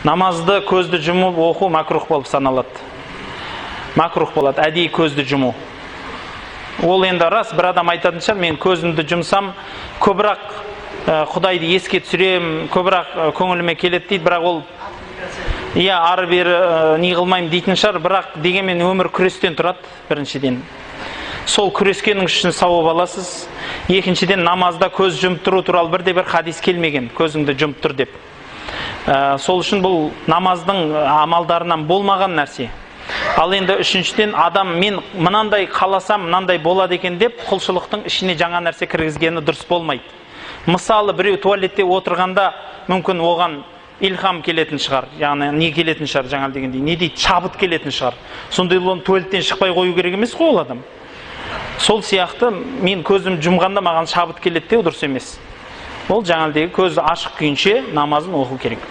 Намазды көзді жұмып оқу макрух болып саналады. Макрух болады, әдейі көзді жұму. Ол енді рас, бір адам айтатынша, мен көзімді жұмсам, көбірек Құдайды еске түсірем, көбірек көңіліме келеді дейді, бірақ ол ары бері не қылмайым дейтін шығар, бірақ дегенмен өмір күрестен тұрады, біріншіден. Сол күрескенің үшін сауап аласыз. Екіншіден, намазда көз жұмып тұру туралы бірде-бір хадис келмеген, көзіңді жұмып тұр деп. Сол үшін бұл намаздың амалдарынан болмаған нәрсе. Ал енді үшіншіден, адам мен мынандай қаласам, мынандай болады екен деп, құлшылықтың ішіне жаңа нәрсе кіргізгені дұрыс болмайды. Мысалы, біреу туалетте отырғанда мүмкін оған илхам келетін шығар, яғни не келетін шығар, жаңа дегендей, не дейді, шабыт келетін шығар. Сондай оны туалеттен шықпай қою керек емес қой ол адам. Сол сияқты мен көзім жұмғанда маған шабыт келеді деу дұрыс емес. Ол жаңа көзі ашық күйінше намазын оқу керек.